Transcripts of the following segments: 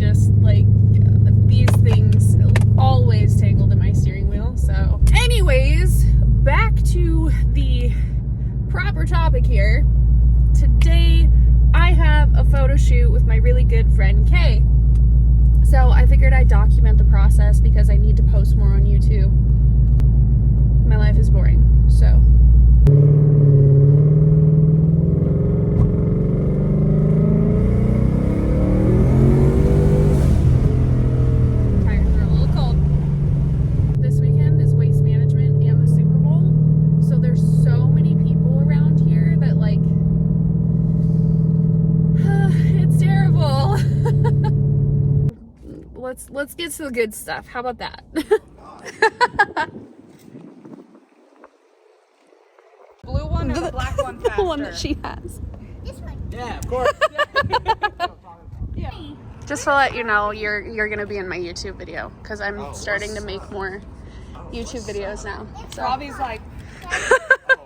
just like these things always tangled in my steering wheel. So anyways, back to the proper topic here. Today I have a photo shoot with my really good friend Kay. So I figured I'd document the process because I need to post more on YouTube. My life is boring, so. Tires are a little cold. This weekend is Waste Management and the Super Bowl, so there's so many people around here that like, it's terrible. Let's get to the good stuff. How about that? Blue one or the black one faster? The one that she has. This one. Yeah, of course. Yeah. Just to let you know, you're gonna be in my YouTube video because I'm starting to make more YouTube videos now. So. Robbie's like,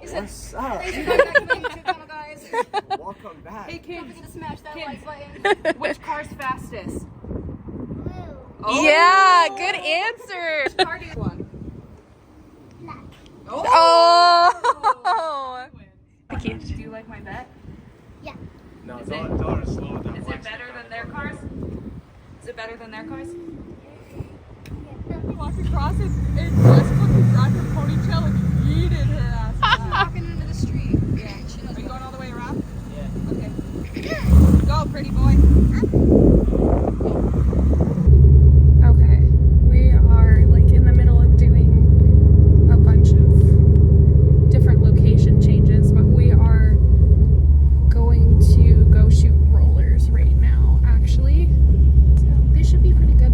What's up? guys. Welcome back. Hey kids, Smash that Kids. like button. which car's fastest? Blue. Oh. Yeah, good answer. Which car do you want? Black. Oh. Do you like my bet? Yeah. No, Is tell her to slow down. Is it better than their cars? Is it better than their cars? Walk across and Jess fucking grabbed her ponytail and yeeted her ass. Walking into the street. Yeah. Are you going all the way around? Yeah. Okay. Go, pretty boy. Okay, we are like in the middle of doing a bunch of different location changes, but we are going to go shoot rollers right now, actually. So they should be pretty good.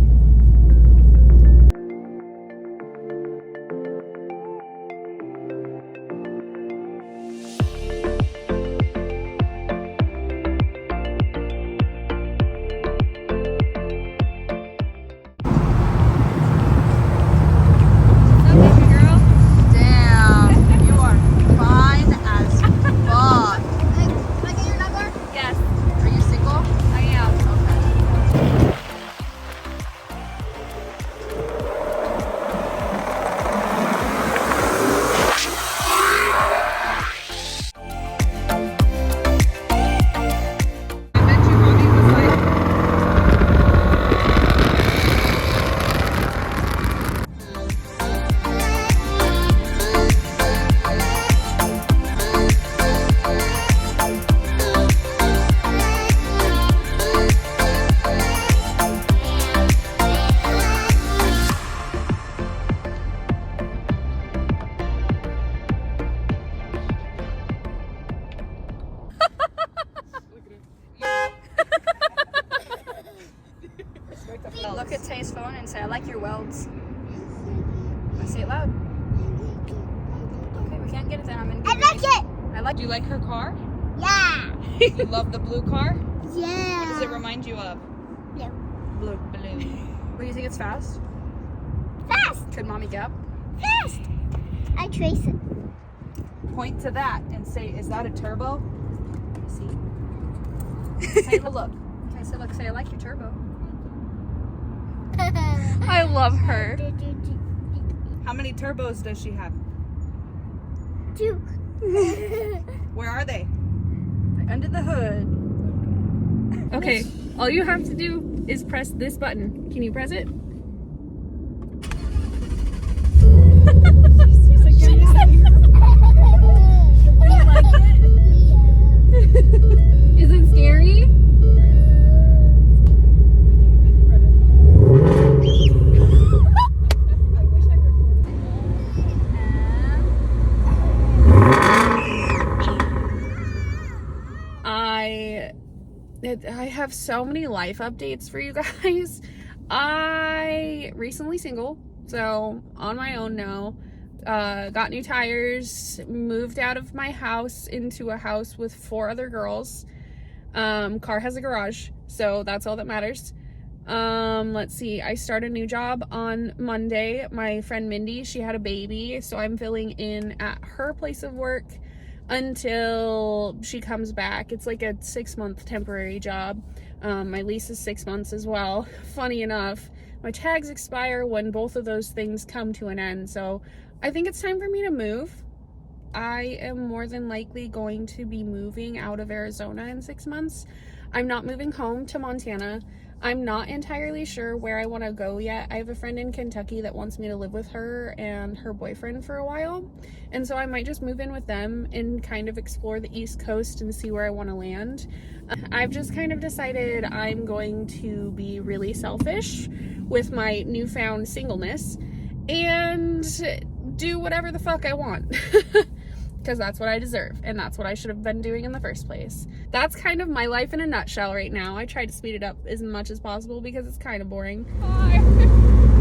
Damn, you are fine as fuck. Can I get your number? Yes, Are you single? I am. Okay. I bet you Robbie was like, Look at Tay's phone and say, I like your welds. Say it loud. Okay, we can't get it then. I'm in I like it. I like do you like her car? Yeah. You love the blue car? What Yeah. does it remind you of? Blue. Blue. What do you think it's fast? Fast. Could mommy gap? Fast. I trace it. Point to that and say, is that a turbo? See? Say, look. I said, look, say, I like your turbo. I love her. How many turbos does she have? Two. Where are they? Under the hood. Okay, all you have to do is press this button. Can you press it? She's like, "Give me some." Is it scary? I have so many life updates for you guys. I recently single, so on my own now. Got new tires, moved out of my house into a house with 4 other girls. Car has a garage, so that's all that matters. Let's see, I start a new job on Monday. My friend Mindy, she had a baby, so I'm filling in at her place of work until she comes back. It's like a 6-month temporary job. My lease is 6 months as well. Funny enough, my tags expire when both of those things come to an end. So I think it's time for me to move. I am more than likely going to be moving out of Arizona in 6 months. I'm not moving home to Montana. I'm not entirely sure where I want to go yet. I have a friend in Kentucky that wants me to live with her and her boyfriend for a while. And so I might just move in with them and kind of explore the East Coast and see where I want to land. I've just kind of decided I'm going to be really selfish with my newfound singleness and do whatever the fuck I want. Because that's what I deserve, and that's what I should have been doing in the first place. That's kind of my life in a nutshell right now. I tried to speed it up as much as possible because it's kind of boring. Bye.